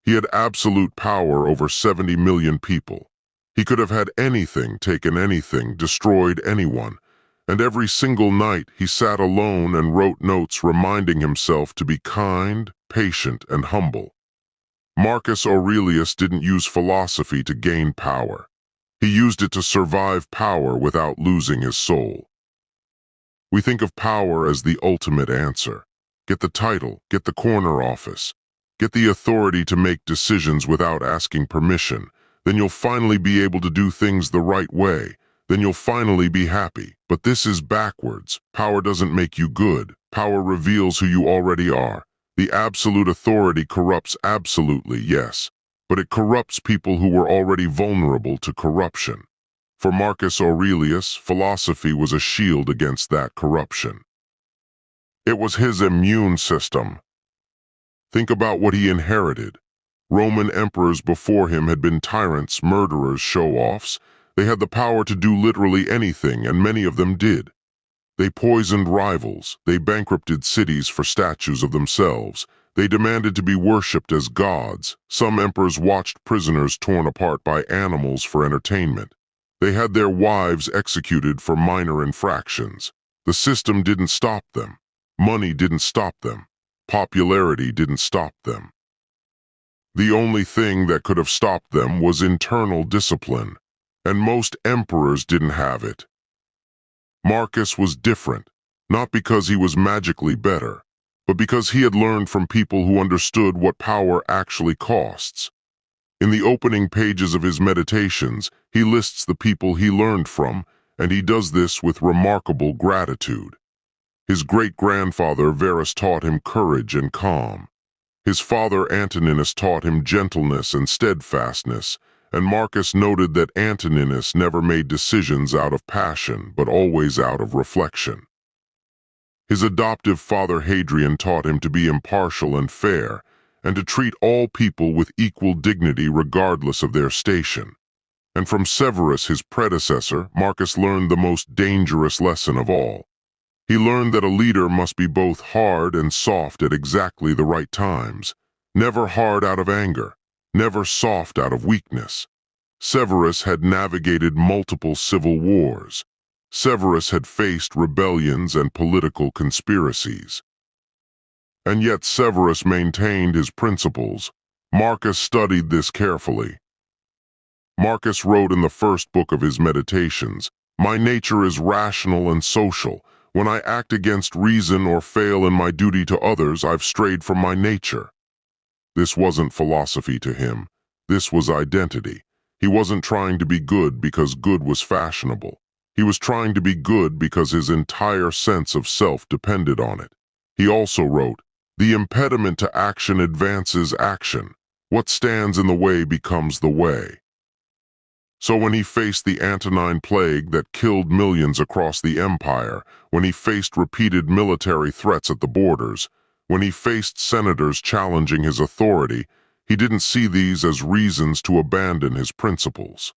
He had absolute power over 70 million people. He could have had anything, taken anything, destroyed anyone, and every single night he sat alone and wrote notes reminding himself to be kind, patient, and humble. Marcus Aurelius didn't use philosophy to gain power. He used it to survive power without losing his soul. We think of power as the ultimate answer. Get the title, get the corner office, get the authority to make decisions without asking permission. Then you'll finally be able to do things the right way. Then you'll finally be happy. But this is backwards. Power doesn't make you good. Power reveals who you already are. The absolute authority corrupts absolutely, yes, but it corrupts people who were already vulnerable to corruption. For Marcus Aurelius, philosophy was a shield against that corruption. It was his immune system. Think about what he inherited. Roman emperors before him had been tyrants, murderers, show-offs. They had the power to do literally anything, and many of them did. They poisoned rivals. They bankrupted cities for statues of themselves. They demanded to be worshipped as gods. Some emperors watched prisoners torn apart by animals for entertainment. They had their wives executed for minor infractions. The system didn't stop them. Money didn't stop them. Popularity didn't stop them. The only thing that could have stopped them was internal discipline, and most emperors didn't have it. Marcus was different, not because he was magically better, but because he had learned from people who understood what power actually costs. In the opening pages of his Meditations, he lists the people he learned from, and he does this with remarkable gratitude. His great-grandfather Verus taught him courage and calm. His father Antoninus taught him gentleness and steadfastness, and Marcus noted that Antoninus never made decisions out of passion, but always out of reflection. His adoptive father Hadrian taught him to be impartial and fair, and to treat all people with equal dignity regardless of their station. And from Severus, his predecessor, Marcus learned the most dangerous lesson of all. He learned that a leader must be both hard and soft at exactly the right times, never hard out of anger, never soft out of weakness. Severus had navigated multiple civil wars. Severus had faced rebellions and political conspiracies. And yet Severus maintained his principles. Marcus studied this carefully. Marcus wrote in the first book of his Meditations, "My nature is rational and social. When I act against reason or fail in my duty to others, I've strayed from my nature." This wasn't philosophy to him. This was identity. He wasn't trying to be good because good was fashionable. He was trying to be good because his entire sense of self depended on it. He also wrote, "The impediment to action advances action. What stands in the way becomes the way." So when he faced the Antonine Plague that killed millions across the empire, when he faced repeated military threats at the borders, when he faced senators challenging his authority, he didn't see these as reasons to abandon his principles.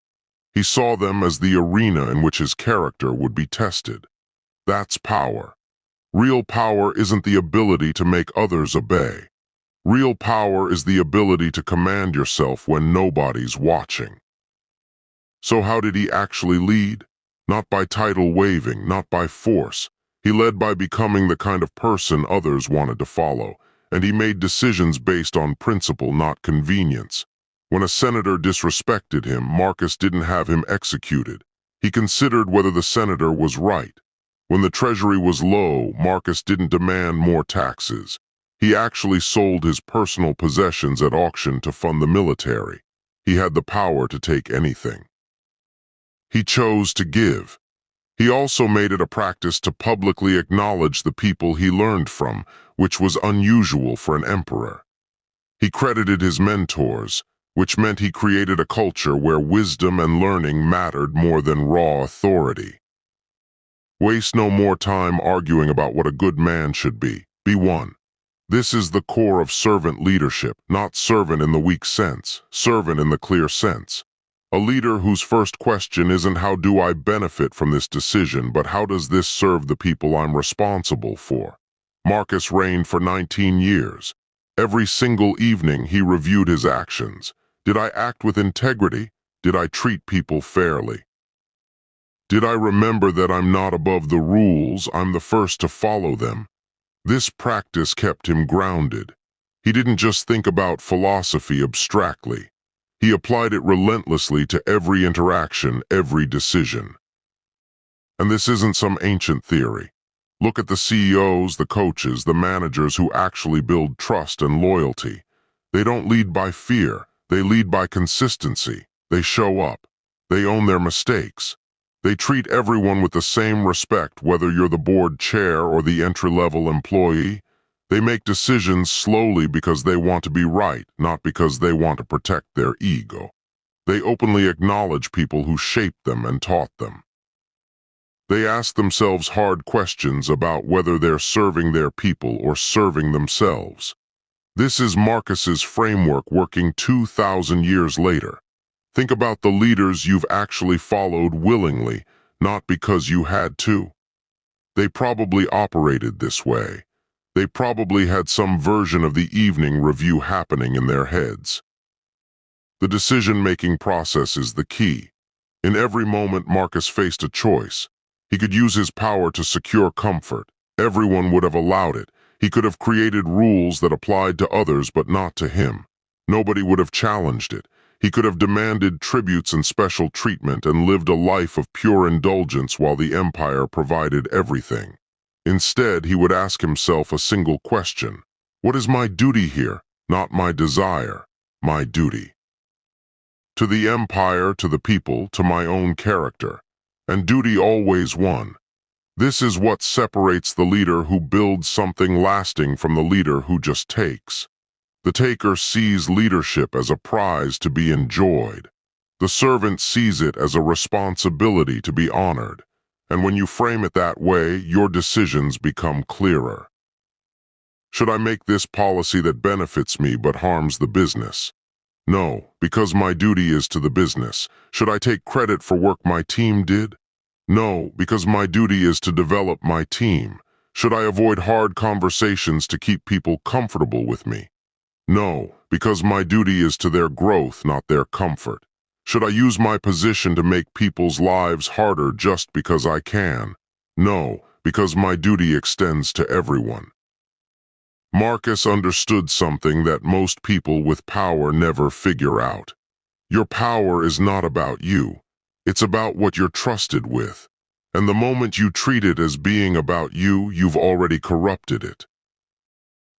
He saw them as the arena in which his character would be tested. That's power. Real power isn't the ability to make others obey. Real power is the ability to command yourself when nobody's watching. So how did he actually lead? Not by title waving, not by force. He led by becoming the kind of person others wanted to follow, and he made decisions based on principle, not convenience. When a senator disrespected him, Marcus didn't have him executed. He considered whether the senator was right. When the treasury was low, Marcus didn't demand more taxes. He actually sold his personal possessions at auction to fund the military. He had the power to take anything. He chose to give. He also made it a practice to publicly acknowledge the people he learned from, which was unusual for an emperor. He credited his mentors, which meant he created a culture where wisdom and learning mattered more than raw authority. Waste no more time arguing about what a good man should be. Be one. This is the core of servant leadership, not servant in the weak sense, servant in the clear sense. A leader whose first question isn't how do I benefit from this decision, but how does this serve the people I'm responsible for? Marcus reigned for 19 years. Every single evening he reviewed his actions. Did I act with integrity? Did I treat people fairly? Did I remember that I'm not above the rules, I'm the first to follow them? This practice kept him grounded. He didn't just think about philosophy abstractly. He applied it relentlessly to every interaction, every decision. And this isn't some ancient theory. Look at the CEOs, the coaches, the managers who actually build trust and loyalty. They don't lead by fear. They lead by consistency. They show up. They own their mistakes. They treat everyone with the same respect, whether you're the board chair or the entry-level employee. They make decisions slowly because they want to be right, not because they want to protect their ego. They openly acknowledge people who shaped them and taught them. They ask themselves hard questions about whether they're serving their people or serving themselves. This is Marcus's framework working 2,000 years later. Think about the leaders you've actually followed willingly, not because you had to. They probably operated this way. They probably had some version of the evening review happening in their heads. The decision-making process is the key. In every moment, Marcus faced a choice. He could use his power to secure comfort. Everyone would have allowed it. He could have created rules that applied to others but not to him. Nobody would have challenged it. He could have demanded tributes and special treatment and lived a life of pure indulgence while the empire provided everything. Instead, he would ask himself a single question. What is my duty here? Not my desire, my duty. To the empire, to the people, to my own character. And duty always won. This is what separates the leader who builds something lasting from the leader who just takes. The taker sees leadership as a prize to be enjoyed. The servant sees it as a responsibility to be honored. And when you frame it that way, your decisions become clearer. Should I make this policy that benefits me but harms the business? No, because my duty is to the business. Should I take credit for work my team did? No, because my duty is to develop my team. Should I avoid hard conversations to keep people comfortable with me? No, because my duty is to their growth, not their comfort. Should I use my position to make people's lives harder just because I can? No, because my duty extends to everyone. Marcus understood something that most people with power never figure out. Your power is not about you. It's about what you're trusted with. And the moment you treat it as being about you, you've already corrupted it.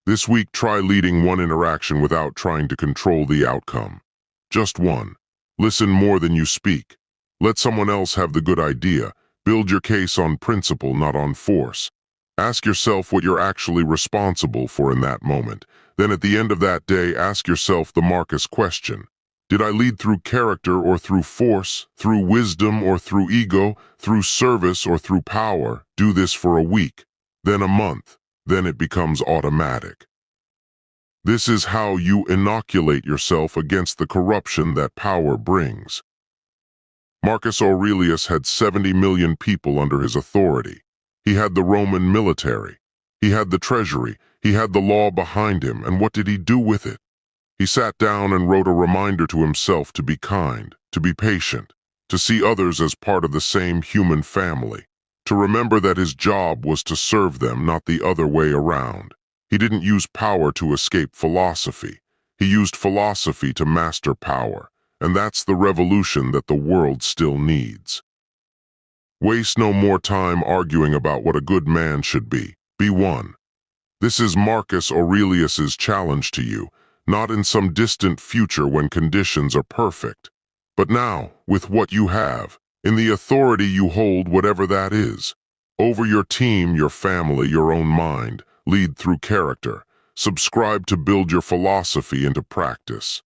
This week, try leading one interaction without trying to control the outcome. Just one. Listen more than you speak. Let someone else have the good idea. Build your case on principle, not on force. Ask yourself what you're actually responsible for in that moment. Then at the end of that day, ask yourself the Marcus question. Did I lead through character or through force, through wisdom or through ego, through service or through power? Do this for a week, then a month, then it becomes automatic. This is how you inoculate yourself against the corruption that power brings. Marcus Aurelius had 70 million people under his authority. He had the Roman military. He had the treasury. He had the law behind him, and what did he do with it? He sat down and wrote a reminder to himself to be kind, to be patient, to see others as part of the same human family, to remember that his job was to serve them, not the other way around. He didn't use power to escape philosophy. He used philosophy to master power, and that's the revolution that the world still needs. Waste no more time arguing about what a good man should be. Be one. This is Marcus Aurelius's challenge to you, not in some distant future when conditions are perfect, but now, with what you have, in the authority you hold, whatever that is. Over your team, your family, your own mind, lead through character. Subscribe to build your philosophy into practice.